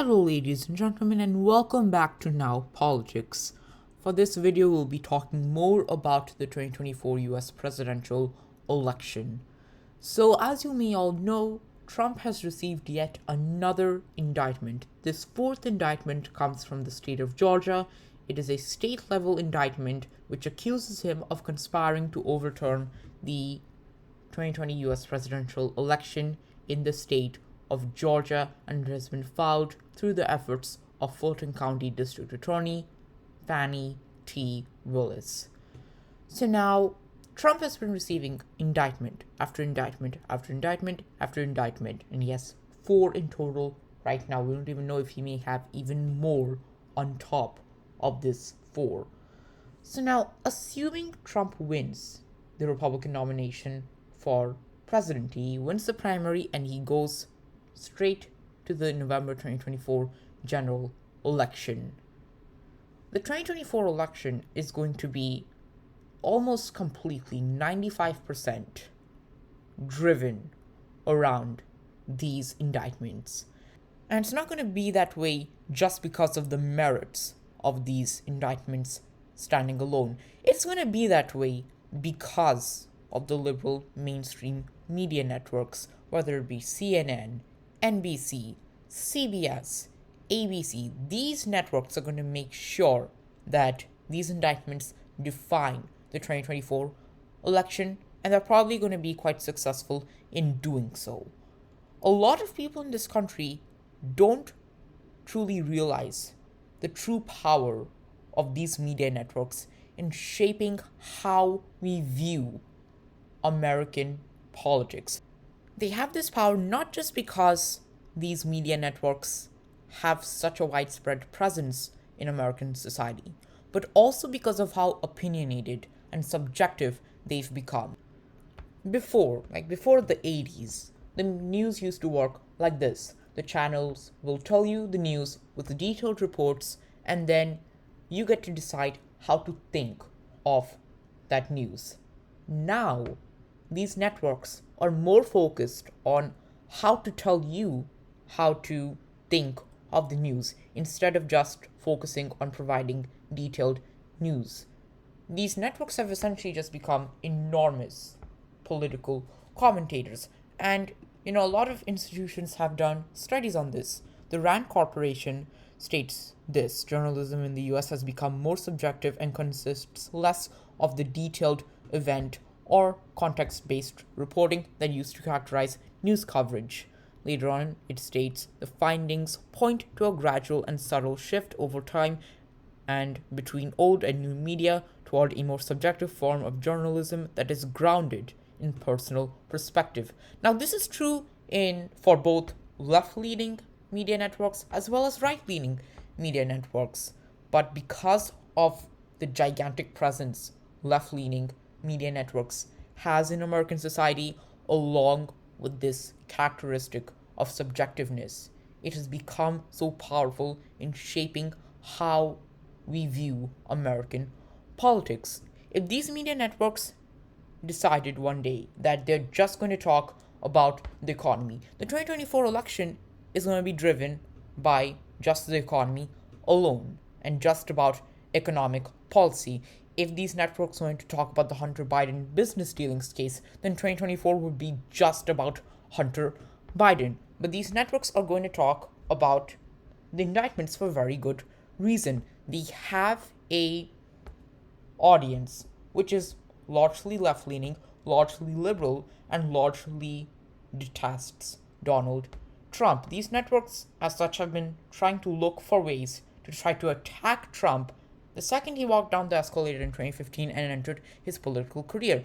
Hello ladies and gentlemen, and welcome back to Now Politics. For this video we'll be talking more about the 2024 US presidential election. So as you may all know, Trump has received yet another indictment. This fourth indictment comes from the state of Georgia. It is a state-level indictment which accuses him of conspiring to overturn the 2020 US presidential election in the state of Georgia, and it has been filed through the efforts of Fulton County District Attorney Fannie T. Willis. So now, Trump has been receiving indictment after indictment after indictment after indictment, and yes, 4 in total right now. We don't even know if he may have even more on top of this 4. So now, assuming Trump wins the Republican nomination for president, he wins the primary and he goes straight to the November 2024 general election. The 2024 election is going to be almost completely 95% driven around these indictments. And it's not going to be that way just because of the merits of these indictments standing alone. It's going to be that way because of the liberal mainstream media networks, whether it be CNN, NBC, CBS, ABC. These networks are going to make sure that these indictments define the 2024 election, and they're probably going to be quite successful in doing so. A lot of people in this country don't truly realize the true power of these media networks in shaping how we view American politics. They have this power not just because these media networks have such a widespread presence in American society, but also because of how opinionated and subjective they've become. Before the 80s, the news used to work like this. The channels will tell you the news with detailed reports, and then you get to decide how to think of that news. Now, these networks are more focused on how to tell you how to think of the news instead of just focusing on providing detailed news. These networks have essentially just become enormous political commentators, and a lot of institutions have done studies on this. The Rand Corporation states this: journalism in the US has become more subjective and consists less of the detailed event or context-based reporting that used to characterize news coverage. Later on, it states the findings point to a gradual and subtle shift over time and between old and new media toward a more subjective form of journalism that is grounded in personal perspective. Now, this is true for both left-leaning media networks as well as right-leaning media networks. But because of the gigantic presence left-leaning media networks has in American society, along with this characteristic of subjectiveness, it has become so powerful in shaping how we view American politics. If these media networks decided one day that they're just going to talk about the economy, the 2024 election is going to be driven by just the economy alone and just about economic policy. If these networks wanted to talk about the Hunter Biden business dealings case, then 2024 would be just about Hunter Biden. But these networks are going to talk about the indictments for very good reason. They have a audience which is largely left-leaning, largely liberal, and largely detests Donald Trump. These networks, as such, have been trying to look for ways to try to attack Trump the second he walked down the escalator in 2015 and entered his political career.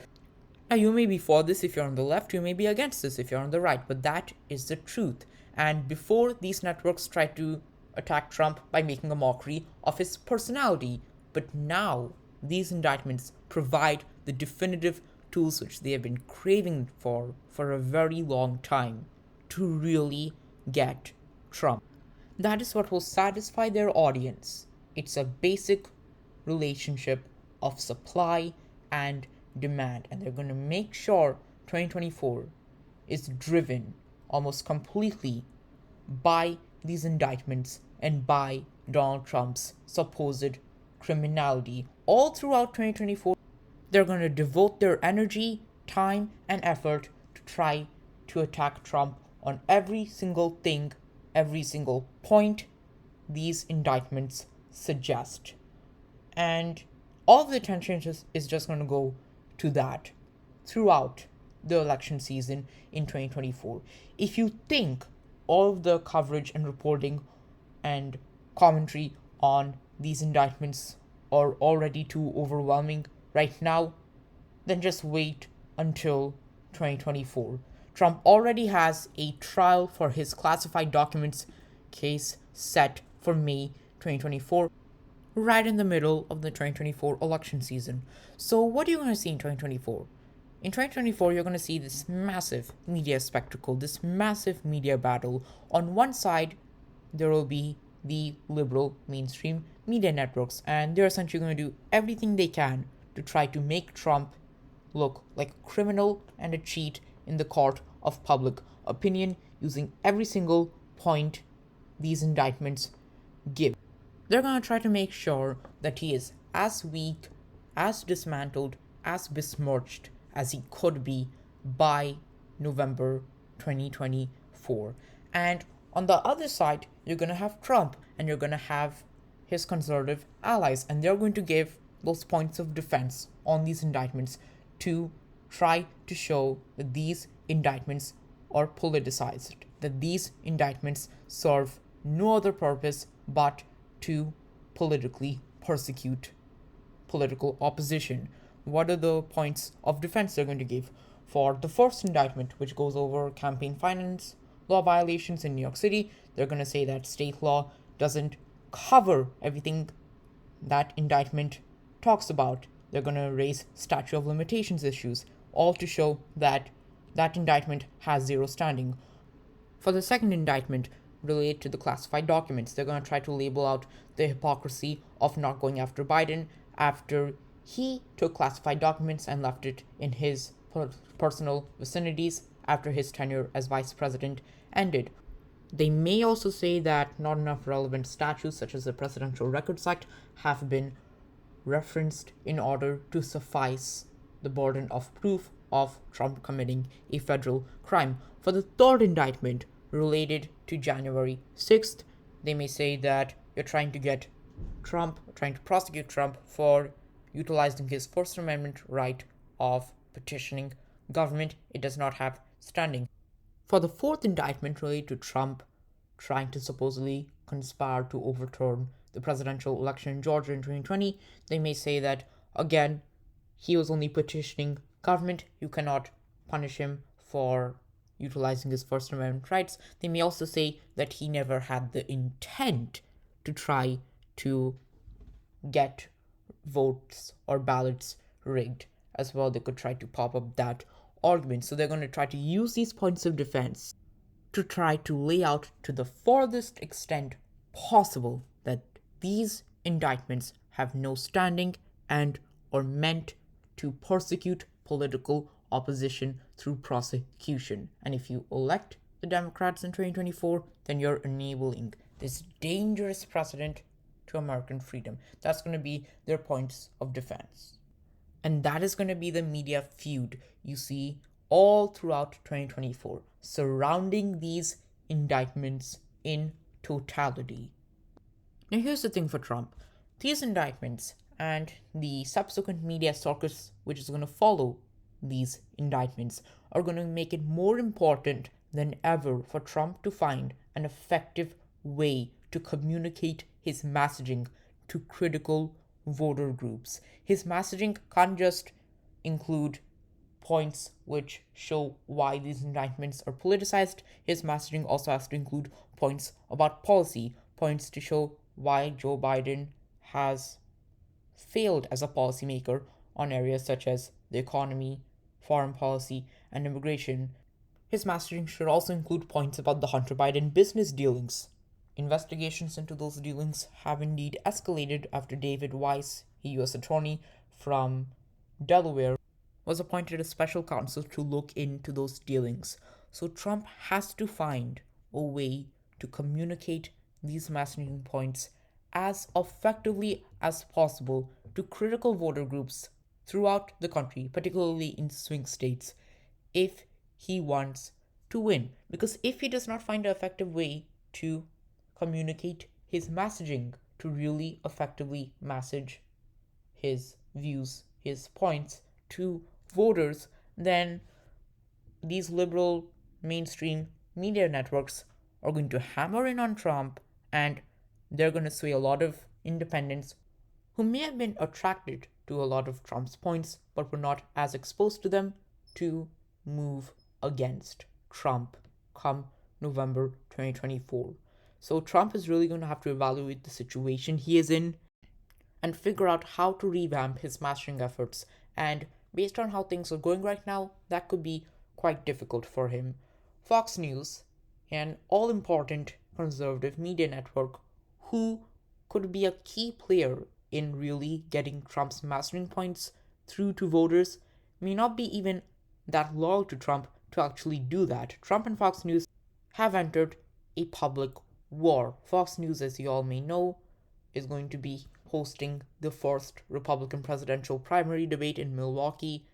Now, you may be for this if you're on the left, you may be against this if you're on the right, but that is the truth. And before, these networks tried to attack Trump by making a mockery of his personality, but now these indictments provide the definitive tools which they have been craving for a very long time to really get Trump. That is what will satisfy their audience. It's a basic relationship of supply and demand, and they're going to make sure 2024 is driven almost completely by these indictments and by Donald Trump's supposed criminality. All throughout 2024, they're going to devote their energy, time, and effort to try to attack Trump on every single thing, every single point these indictments suggest. And all the attention is just going to go to that throughout the election season in 2024. If you think all of the coverage and reporting and commentary on these indictments are already too overwhelming right now, then just wait until 2024. Trump already has a trial for his classified documents case set for May 2024, right in the middle of the 2024 election season. So, what are you going to see in 2024? In 2024, you're going to see this massive media spectacle, this massive media battle. On one side, there will be the liberal mainstream media networks, and they're essentially going to do everything they can to try to make Trump look like a criminal and a cheat in the court of public opinion using every single point these indictments give. They're going to try to make sure that he is as weak, as dismantled, as besmirched as he could be by November 2024. And on the other side, you're going to have Trump and you're going to have his conservative allies, and they're going to give those points of defense on these indictments to try to show that these indictments are politicized, that these indictments serve no other purpose but to politically persecute political opposition. What are the points of defense they're going to give? For the first indictment, which goes over campaign finance law violations in New York City, they're going to say that state law doesn't cover everything that indictment talks about. They're going to raise statute of limitations issues, all to show that that indictment has zero standing. For the second indictment, related to the classified documents, they're going to try to label out the hypocrisy of not going after Biden after he took classified documents and left it in his personal vicinities after his tenure as vice president ended. They may also say that not enough relevant statutes, such as the Presidential Records Act, have been referenced in order to suffice the burden of proof of Trump committing a federal crime. For the third indictment, related to January 6th, they may say that you're trying to prosecute Trump for utilizing his First Amendment right of petitioning government. It does not have standing. For the fourth indictment related to Trump trying to supposedly conspire to overturn the presidential election in Georgia in 2020, they may say that, again, he was only petitioning government. You cannot punish him for utilizing his First Amendment rights. They may also say that he never had the intent to try to get votes or ballots rigged as well. They could try to pop up that argument. So they're going to try to use these points of defense to try to lay out to the farthest extent possible that these indictments have no standing and are meant to persecute political opposition through prosecution. And if you elect the Democrats in 2024, then you're enabling this dangerous precedent to American freedom. That's going to be their points of defense. And that is going to be the media feud you see all throughout 2024 surrounding these indictments in totality. Now, here's the thing for Trump. These indictments and the subsequent media circus which is going to follow these indictments are going to make it more important than ever for Trump to find an effective way to communicate his messaging to critical voter groups. His messaging can't just include points which show why these indictments are politicized. His messaging also has to include points about policy, points to show why Joe Biden has failed as a policymaker on areas such as the economy, foreign policy, and immigration. His messaging should also include points about the Hunter Biden business dealings. Investigations into those dealings have indeed escalated after David Weiss, a U.S. attorney from Delaware, was appointed as special counsel to look into those dealings. So Trump has to find a way to to communicate these messaging points as effectively as possible to critical voter groups throughout the country, particularly in swing states, if he wants to win. Because if he does not find an effective way to communicate his messaging, to really effectively message his views, his points to voters, then these liberal mainstream media networks are going to hammer in on Trump, and they're going to sway a lot of independents who may have been attracted to a lot of Trump's points but were not as exposed to them to move against Trump come November 2024. So Trump is really going to have to evaluate the situation he is in and figure out how to revamp his mastering efforts. And based on how things are going right now, that could be quite difficult for him. Fox News, an all important conservative media network who could be a key player in really getting Trump's mastering points through to voters, may not be even that loyal to Trump to actually do that. Trump and Fox News have entered a public war. Fox News, as you all may know, is going to be hosting the first Republican presidential primary debate in Milwaukee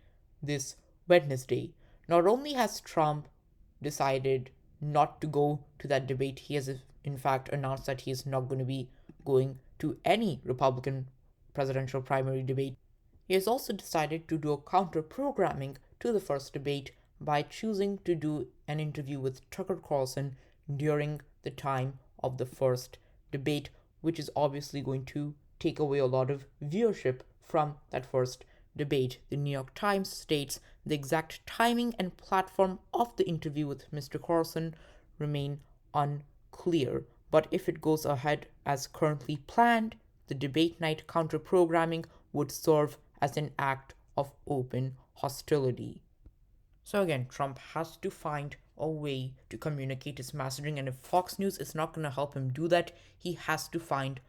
this Wednesday. Not only has Trump decided not to go to that debate, he has in fact announced that he is not going to be going to any Republican presidential primary debate. He has also decided to do a counter programming to the first debate by choosing to do an interview with Tucker Carlson during the time of the first debate, which is obviously going to take away a lot of viewership from that first debate. The New York Times states the exact timing and platform of the interview with Mr. Carlson remain unclear, but if it goes ahead as currently planned, the debate night counter programming would serve as an act of open hostility. So again, Trump has to find a way to communicate his messaging, and if Fox News is not going to help him do that, he has to find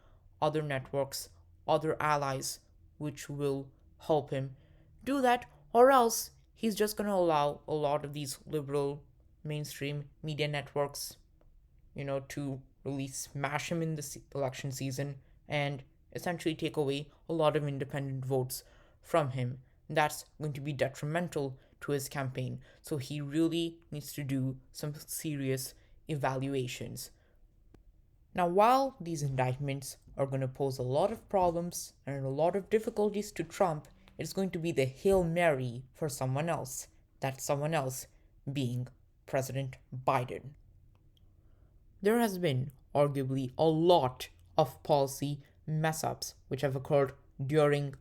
other networks, other allies, which will help him do that, or else he's just going to allow a lot of these liberal mainstream media networks, to really smash him in the election season and essentially take away a lot of independent votes from him. That's going to be detrimental to his campaign. So he really needs to do some serious evaluations. Now, while these indictments are going to pose a lot of problems and a lot of difficulties to Trump, it's going to be the Hail Mary for someone else. That someone else being President Biden. There has been arguably a lot of policy mess ups which have occurred during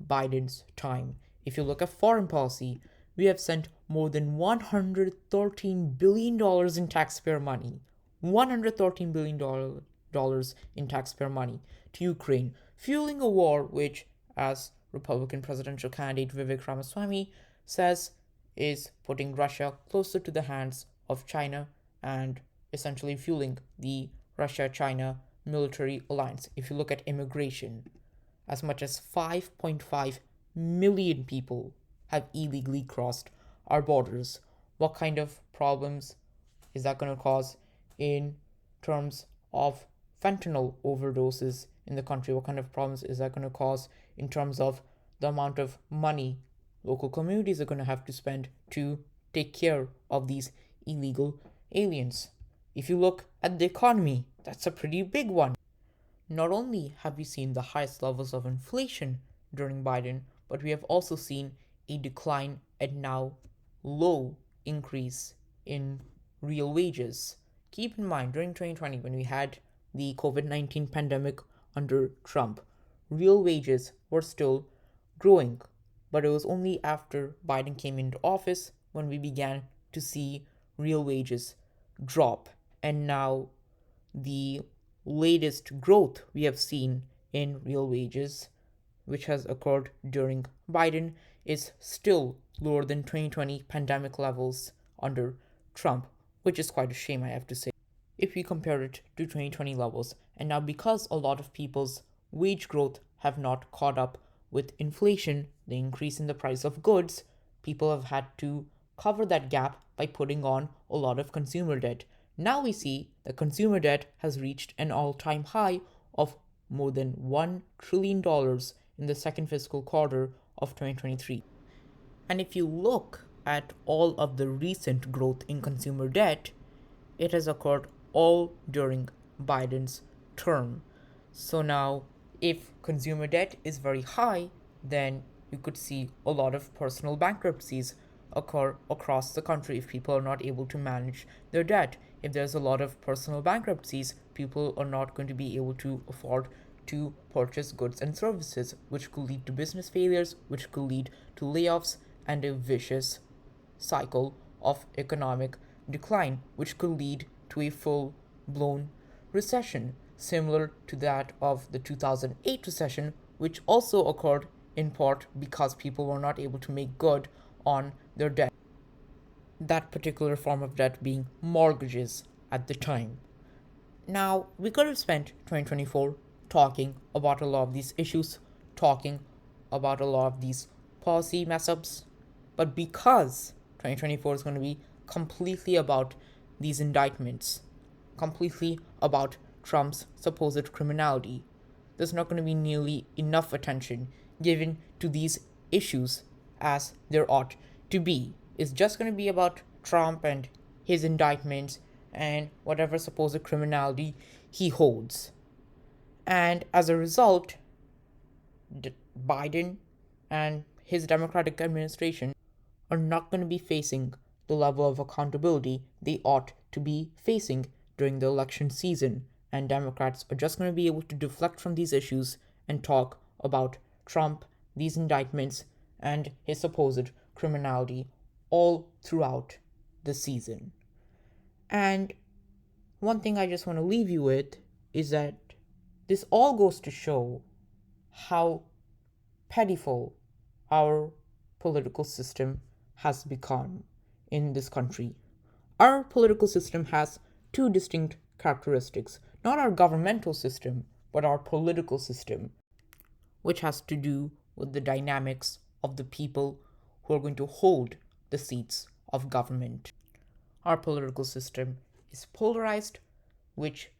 Biden's time. If you look at foreign policy, we have sent more than $113 billion in taxpayer money. $113 billion in taxpayer money to Ukraine, fueling a war which, as Republican presidential candidate Vivek Ramaswamy says, is putting Russia closer to the hands of China and essentially fueling the Russia-China military alliance. If you look at immigration, as much as 5.5 million people have illegally crossed our borders. What kind of problems is that going to cause in terms of fentanyl overdoses in the country? What kind of problems is that going to cause in terms of the amount of money local communities are going to have to spend to take care of these illegal aliens? If you look at the economy, that's a pretty big one. Not only have we seen the highest levels of inflation during Biden, but we have also seen a decline and now low increase in real wages. Keep in mind, during 2020, when we had the COVID-19 pandemic under Trump, real wages were still growing, but it was only after Biden came into office when we began to see real wages drop. And now the latest growth we have seen in real wages, which has occurred during Biden, is still lower than 2020 pandemic levels under Trump, which is quite a shame, I have to say, if we compare it to 2020 levels. And now, because a lot of people's wage growth have not caught up with inflation, the increase in the price of goods, people have had to cover that gap by putting on a lot of consumer debt. Now we see that consumer debt has reached an all-time high of more than $1 trillion in the second fiscal quarter of 2023. And if you look at all of the recent growth in consumer debt, it has occurred all during Biden's term. So now, if consumer debt is very high, then you could see a lot of personal bankruptcies occur across the country if people are not able to manage their debt. If there's a lot of personal bankruptcies, people are not going to be able to afford to purchase goods and services, which could lead to business failures, which could lead to layoffs and a vicious cycle of economic decline, which could lead to a full blown recession, similar to that of the 2008 recession, which also occurred in part because people were not able to make good on their debt. That particular form of debt being mortgages at the time. Now, we could have spent 2024 talking about a lot of these issues, talking about a lot of these policy mess ups, but because 2024 is going to be completely about these indictments, completely about Trump's supposed criminality, there's not going to be nearly enough attention given to these issues as there ought to be. It's just going to be about Trump and his indictments and whatever supposed criminality he holds. And as a result, Biden and his Democratic administration are not going to be facing the level of accountability they ought to be facing during the election season. And Democrats are just going to be able to deflect from these issues and talk about Trump, these indictments, and his supposed criminality all throughout the season. And one thing I just want to leave you with is that this all goes to show how pitiful our political system has become in this country. Our political system has two distinct characteristics, not our governmental system, but our political system, which has to do with the dynamics of the people who are going to hold the seats of government. Our political system is polarized, which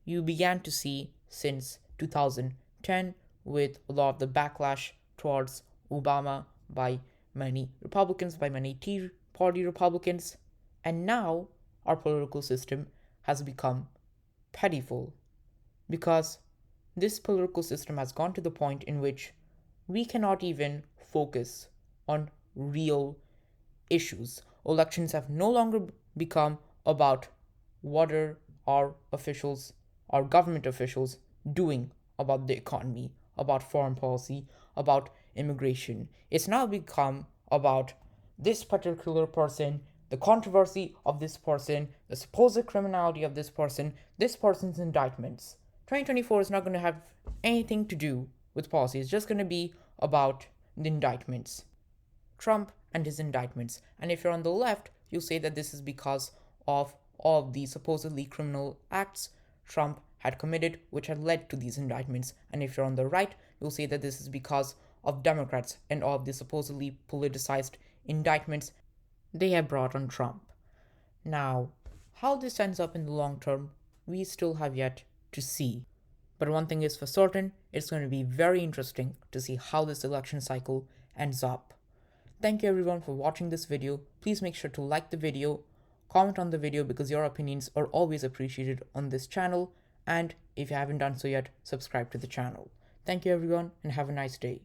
you began to see since 2010 with a lot of the backlash towards Obama by many Republicans, by many Tea Party Republicans. And now our political system has become pitiful because this political system has gone to the point in which we cannot even focus on real issues. Elections have no longer become about what are our officials, our government officials, doing about the economy, about foreign policy, about immigration. It's now become about this particular person, the controversy of this person, the supposed criminality of this person's indictments. 2024 is not going to have anything to do with policy. It's just going to be about the indictments. Trump and his indictments. And if you're on the left, you'll say that this is because of all of these supposedly criminal acts Trump had committed, which had led to these indictments. And if you're on the right, you'll say that this is because of Democrats and all of the supposedly politicized indictments they have brought on Trump. Now, how this ends up in the long term, we still have yet to see. But one thing is for certain, it's going to be very interesting to see how this election cycle ends up. Thank you everyone for watching this video. Please make sure to like the video, comment on the video because your opinions are always appreciated on this channel. And if you haven't done so yet, subscribe to the channel. Thank you everyone and have a nice day.